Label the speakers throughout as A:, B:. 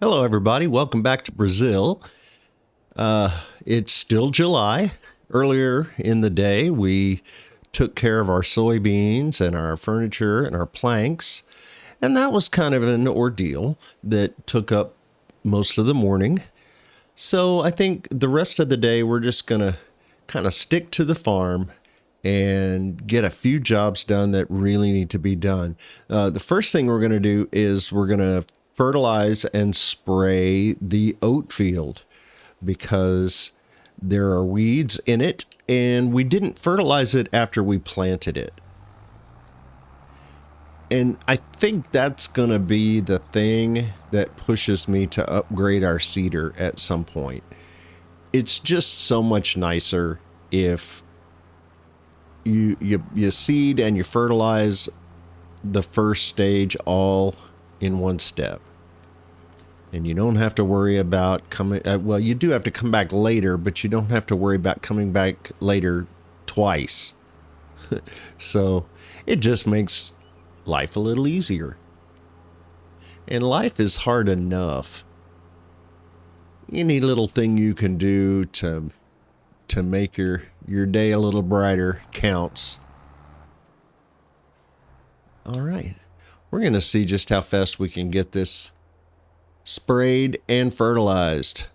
A: Hello, everybody. Welcome back to Brazil. It's still July. Earlier in the day, we took care of our soybeans and our furniture and our planks, and that was kind of an ordeal that took up most of the morning. So I think the rest of the day, we're just going to kind of stick to the farm and get a few jobs done that really need to be done. The first thing we're going to do is we're going to fertilize and spray the oat field because there are weeds in it, and we didn't fertilize it after we planted it. And I think that's going to be the thing that pushes me to upgrade our seeder at some point. It's just so much nicer if you seed and you fertilize the first stage all in one step. And you don't have to worry about coming, well, you do have to come back later, but you don't have to worry about coming back later twice. So it just makes life a little easier. And life is hard enough. Any little thing you can do to make your day a little brighter counts. All right. We're going to see just how fast we can get this sprayed and fertilized.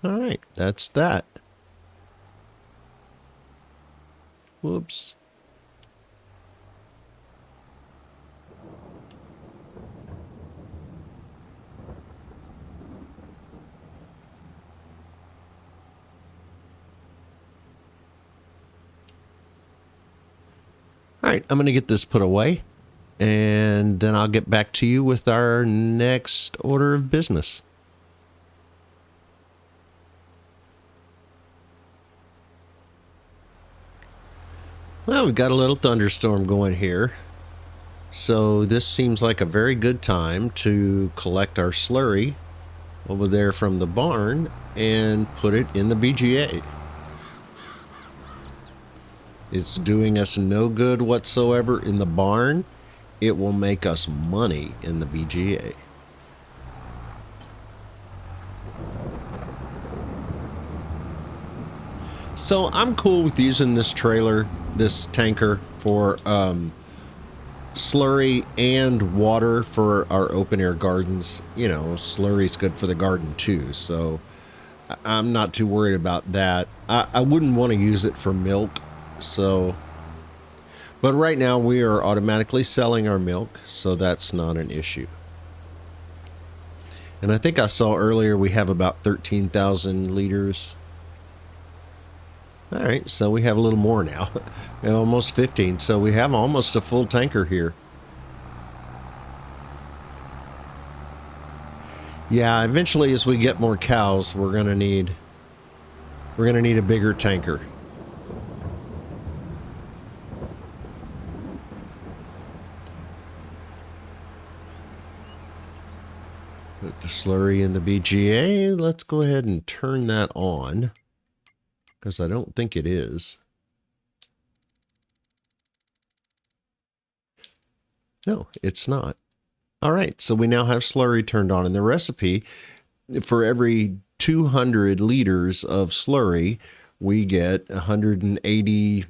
A: All right, that's that. Whoops. All right, I'm going to get this put away, and then I'll get back to you with our next order of business. Well, we've got a little thunderstorm going here, so this seems like a very good time to collect our slurry over there from the barn and put it in the BGA. It's doing us no good whatsoever in the barn. It will make us money in the BGA. So I'm cool with using this trailer, this tanker, for slurry and water for our open air gardens. You know, slurry's good for the garden too, so I'm not too worried about that. I wouldn't want to use it for milk, so... But right now we are automatically selling our milk, so that's not an issue. And I think I saw earlier we have about 13,000 liters. All right, so we have a little more now. Almost 15, so we have almost a full tanker here. Yeah, eventually as we get more cows, we're gonna need a bigger tanker. Put the slurry in the BGA. Let's go ahead and turn that on, because I don't think it is. No, it's not. All right, so we now have slurry turned on in the recipe. For every 200 liters of slurry, we get 180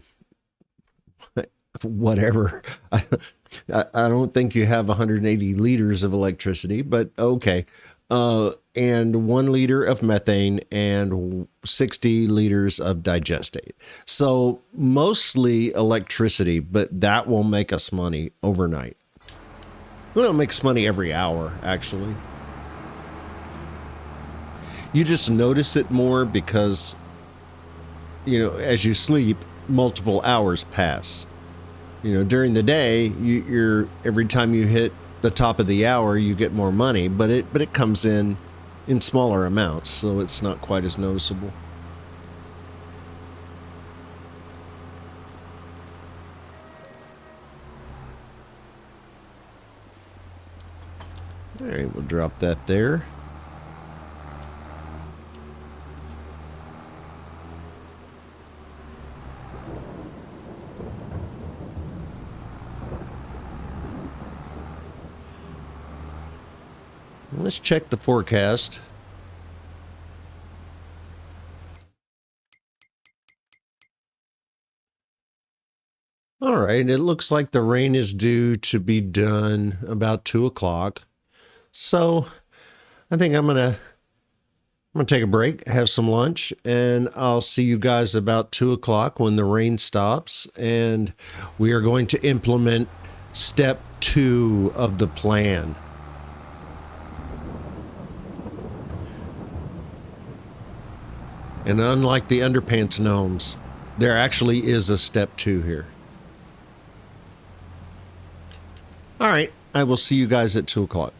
A: whatever. I don't think you have 180 liters of electricity, but okay. And 1 liter of methane and 60 liters of digestate. So mostly electricity, but that will make us money overnight. Well, it'll make us money every hour, actually. You just notice it more because, you know, as you sleep, multiple hours pass. You know, during the day, you're every time you hit the top of the hour, you get more money, but it comes in smaller amounts, so it's not quite as noticeable. All right, we'll drop that there. Let's check the forecast. All right, it looks like the rain is due to be done about 2 o'clock. So I think I'm gonna take a break, have some lunch, and I'll see you guys about 2 o'clock when the rain stops, and we are going to implement step 2 of the plan. And unlike the underpants gnomes, there actually is a step 2 here. All right, I will see you guys at 2 o'clock.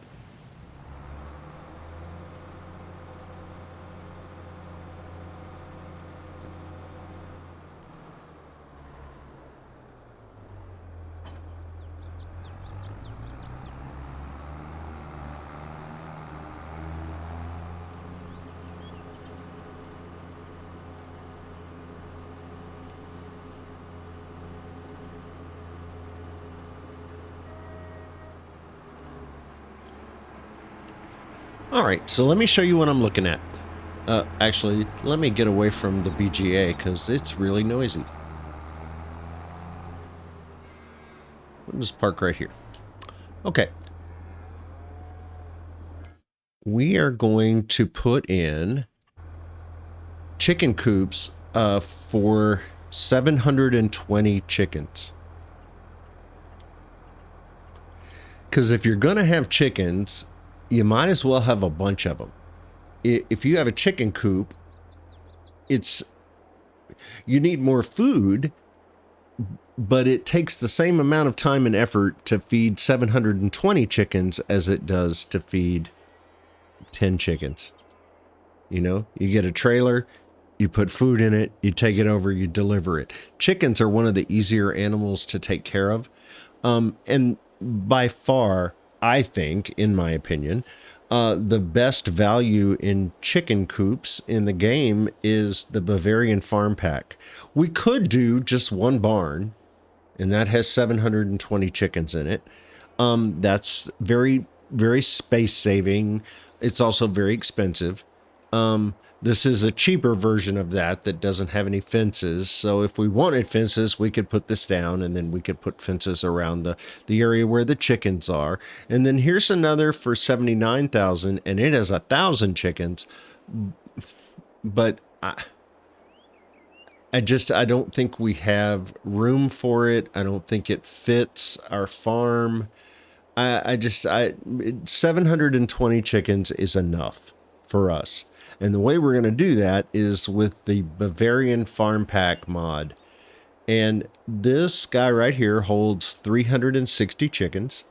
A: All right, so let me show you what I'm looking at. Actually, let me get away from the BGA because it's really noisy. We'll just park right here. Okay. We are going to put in chicken coops for 720 chickens. Because if you're going to have chickens, you might as well have a bunch of them. If you have a chicken coop, you need more food, but it takes the same amount of time and effort to feed 720 chickens as it does to feed 10 chickens. You know, you get a trailer, you put food in it, you take it over, you deliver it. Chickens are one of the easier animals to take care of. And by far, I think, in my opinion, the best value in chicken coops in the game is the Bavarian Farm Pack. We could do just one barn, and that has 720 chickens in it. That's very, very space saving. It's also very expensive. This is a cheaper version of that doesn't have any fences. So if we wanted fences, we could put this down, and then we could put fences around the area where the chickens are. And then here's another for 79,000, and it has 1,000 chickens. But I don't think we have room for it. I don't think it fits our farm. 720 chickens is enough for us. And the way we're going to do that is with the Bavarian Farm Pack mod. And this guy right here holds 360 chickens.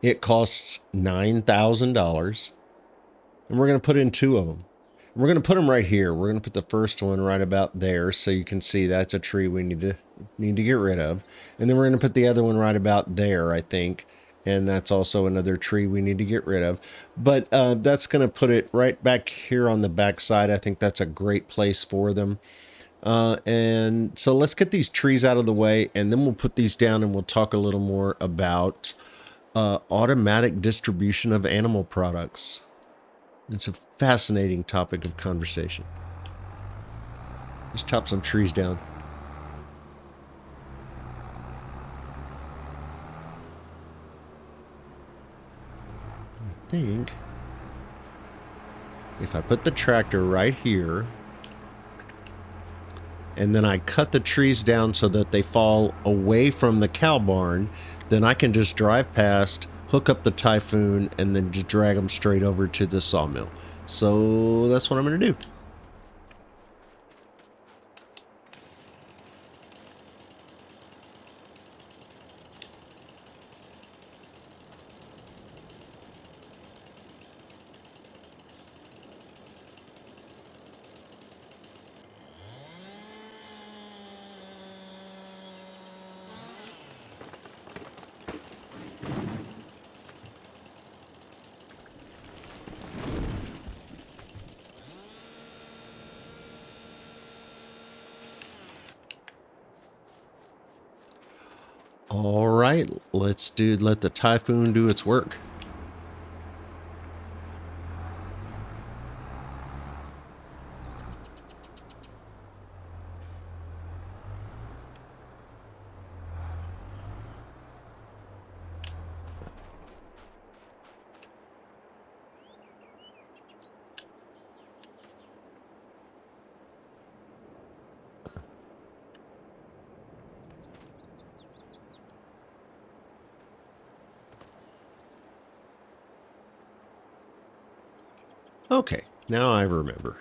A: It costs $9,000. And we're going to put in 2 of them. We're going to put them right here. We're going to put the first one right about there, so you can see that's a tree we need to get rid of. And then we're going to put the other one right about there, I think. And that's also another tree we need to get rid of. But that's going to put it right back here on the back side. I think that's a great place for them. And so let's get these trees out of the way, and then we'll put these down, and we'll talk a little more about automatic distribution of animal products. It's a fascinating topic of conversation. Let's chop some trees down. I think if I put the tractor right here, and then I cut the trees down so that they fall away from the cow barn, then I can just drive past, hook up the Typhoon, and then just drag them straight over to the sawmill. So that's what I'm going to do. All right, let the Typhoon do its work. Okay, now I remember.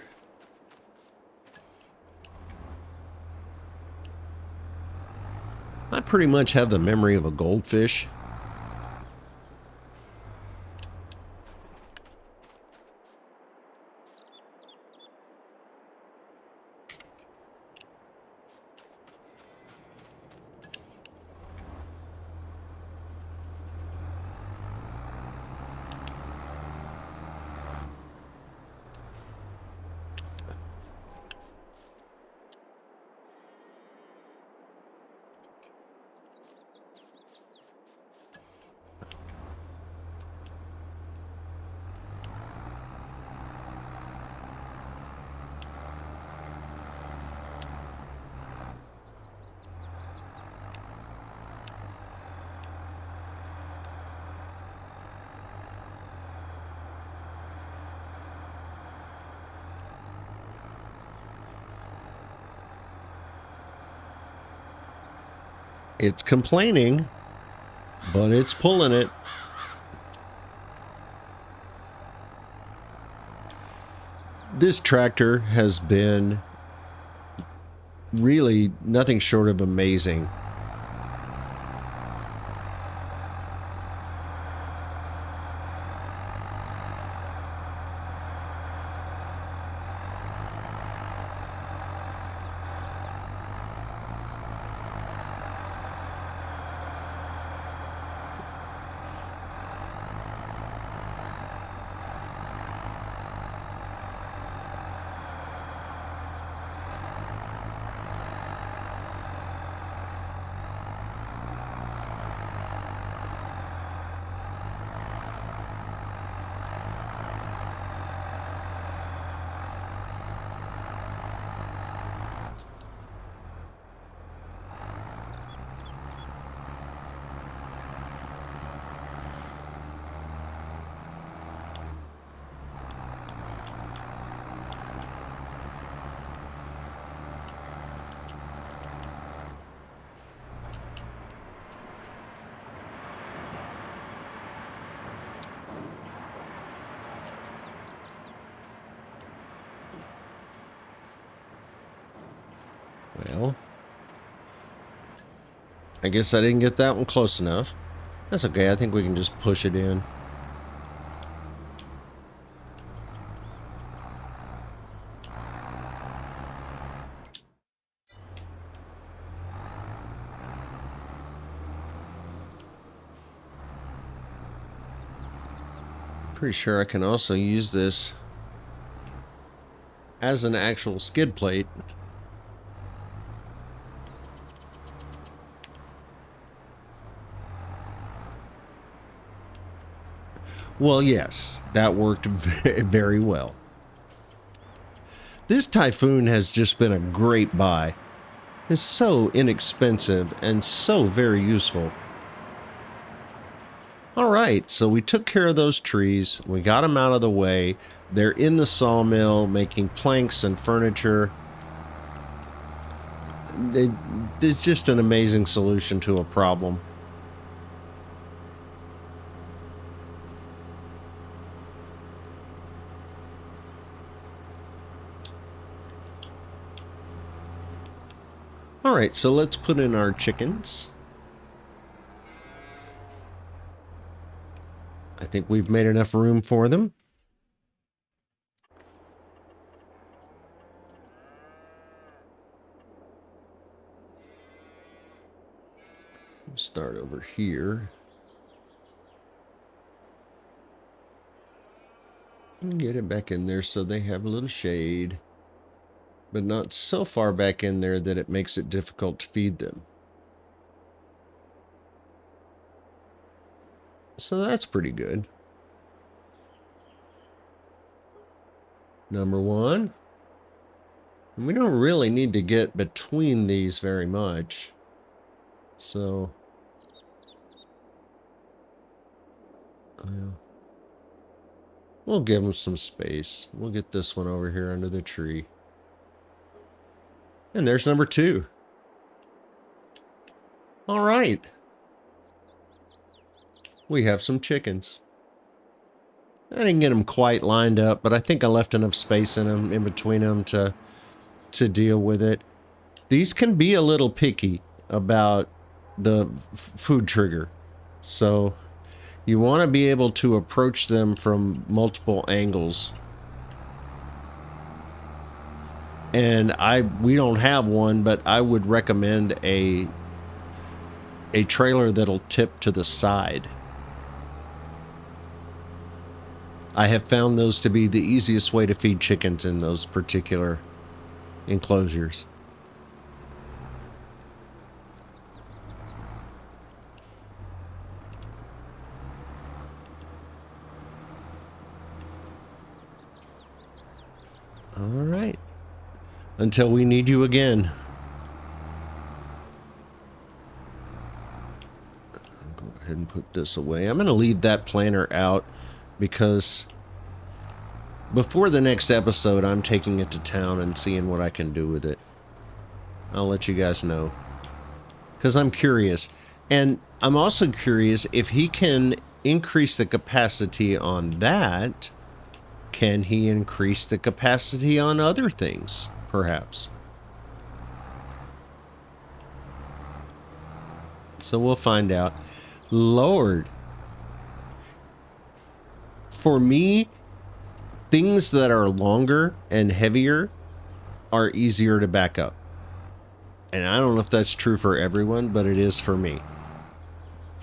A: I pretty much have the memory of a goldfish. It's complaining, but it's pulling it. This tractor has been really nothing short of amazing. Well, I guess I didn't get that one close enough. That's okay, I think we can just push it in. Pretty sure I can also use this as an actual skid plate. Well, yes, that worked very well. This Typhoon has just been a great buy. It's so inexpensive and so very useful. Alright, so we took care of those trees. We got them out of the way. They're in the sawmill making planks and furniture. It's just an amazing solution to a problem. Alright, so let's put in our chickens. I think we've made enough room for them. We'll start over here. And get it back in there so they have a little shade. But not so far back in there that it makes it difficult to feed them. So that's pretty good. Number one. We don't really need to get between these very much. So... we'll give them some space. We'll get this one over here under the tree. And there's number two. All right. We have some chickens. I didn't get them quite lined up, but I think I left enough space in them, in between them to deal with it. These can be a little picky about the food trigger. So you want to be able to approach them from multiple angles. And we don't have one, but I would recommend a trailer that'll tip to the side. I have found those to be the easiest way to feed chickens in those particular enclosures. All right. Until we need you again. I'll go ahead and put this away. I'm going to leave that planter out because before the next episode, I'm taking it to town and seeing what I can do with it. I'll let you guys know. Because I'm curious. And I'm also curious if he can increase the capacity on that. Can he increase the capacity on other things, perhaps? So we'll find out. Lord. For me, things that are longer and heavier are easier to back up. And I don't know if that's true for everyone, but it is for me.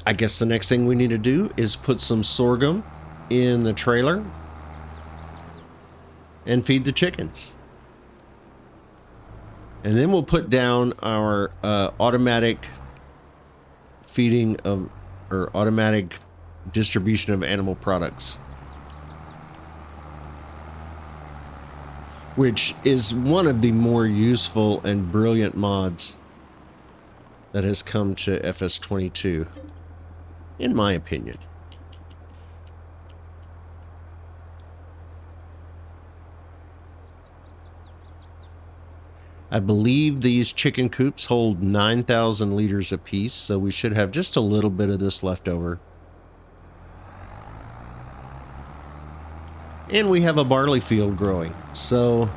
A: I guess the next thing we need to do is put some sorghum in the trailer and feed the chickens. And then we'll put down our automatic feeding of, or automatic distribution of animal products, which is one of the more useful and brilliant mods that has come to FS22, in my opinion. I believe these chicken coops hold 9,000 liters apiece, so we should have just a little bit of this left over. And we have a barley field growing, so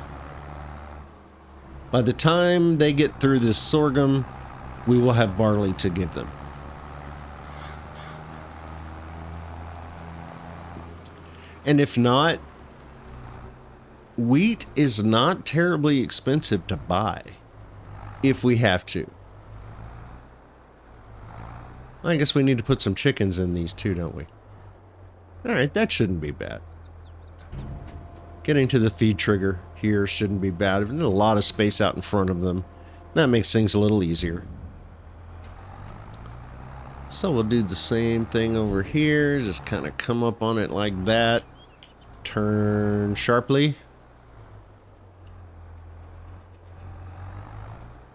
A: By the time they get through this sorghum, we will have barley to give them. And if not, wheat is not terribly expensive to buy if we have to. I guess we need to put some chickens in these too, don't we? Alright, that shouldn't be bad. Getting to the feed trigger here shouldn't be bad. There's a lot of space out in front of them. That makes things a little easier. So we'll do the same thing over here. Just kind of come up on it like that. Turn sharply.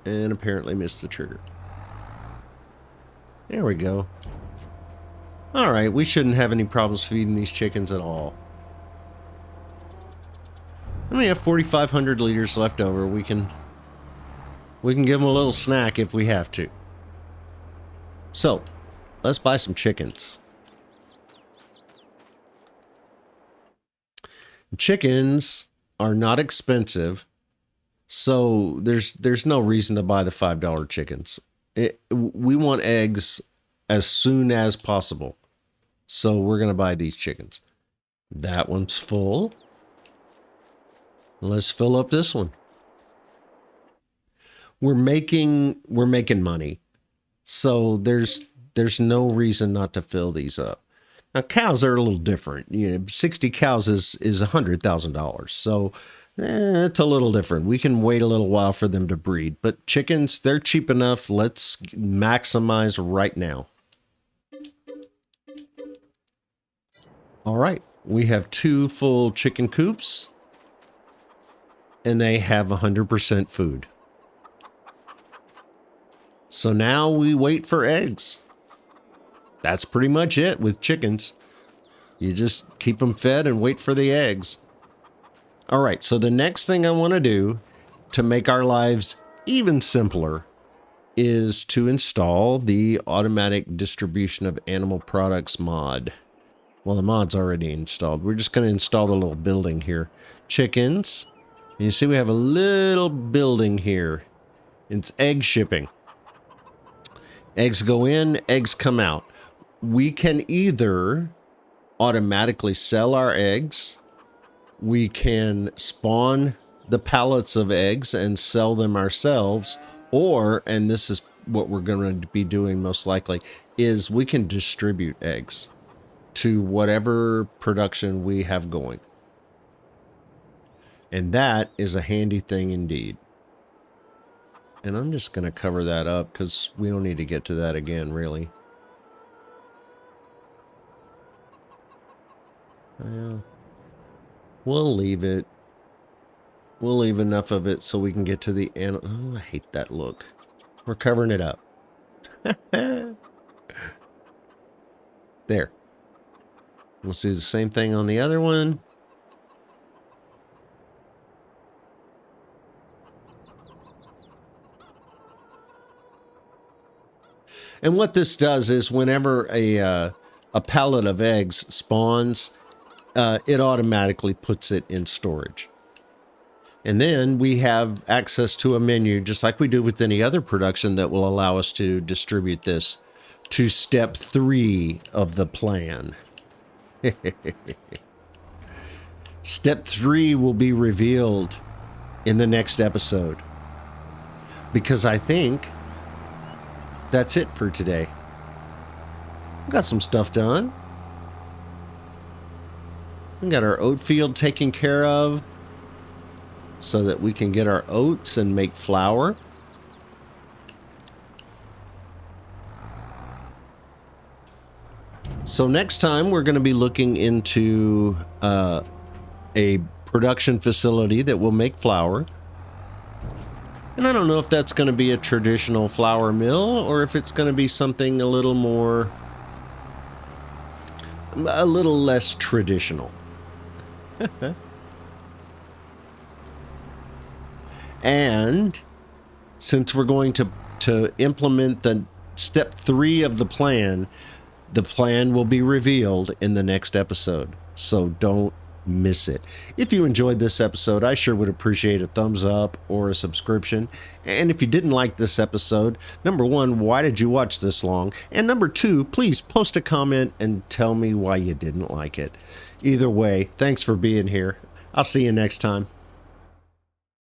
A: And apparently missed the trigger. There we go. Alright, we shouldn't have any problems feeding these chickens at all. And we have 4,500 liters left over. We can give them a little snack if we have to. So, let's buy some chickens. Chickens are not expensive, so there's no reason to buy the $5 chickens. We want eggs as soon as possible. So we're going to buy these chickens. That one's full. Let's fill up this one. We're making money. So there's no reason not to fill these up. Now cows are a little different. 60 cows is $100,000. So it's a little different. We can wait a little while for them to breed. But chickens, they're cheap enough. Let's maximize right now. All right. We have 2 full chicken coops. And they have 100% food. So now we wait for eggs. That's pretty much it with chickens. You just keep them fed and wait for the eggs. All right, so the next thing I want to do to make our lives even simpler is to install the automatic distribution of animal products mod. Well, the mod's already installed. We're just going to install the little building here. Chickens. And you see we have a little building here. It's egg shipping. Eggs go in, eggs come out. We can either automatically sell our eggs. We can spawn the pallets of eggs and sell them ourselves. Or, and this is what we're going to be doing most likely, is we can distribute eggs to whatever production we have going. And that is a handy thing indeed. And I'm just going to cover that up because we don't need to get to that again, really. Well, we'll leave it. We'll leave enough of it so we can get to the end. Oh, I hate that look. We're covering it up. There. We'll do the same thing on the other one. And what this does is whenever a pallet of eggs spawns, it automatically puts it in storage. And then we have access to a menu, just like we do with any other production, that will allow us to distribute this to step 3 of the plan. Step 3 will be revealed in the next episode. Because I think that's it for today. We got some stuff done. We got our oat field taken care of so that we can get our oats and make flour. So next time we're going to be looking into a production facility that will make flour. And I don't know if that's going to be a traditional flour mill or if it's going to be something a little less traditional. And since we're going to implement the step 3 of the plan will be revealed in the next episode. So don't miss it. If you enjoyed this episode, I sure would appreciate a thumbs up or a subscription. And if you didn't like this episode, number one, why did you watch this long? And number two, please post a comment and tell me why you didn't like it. Either way, thanks for being here. I'll see you next time.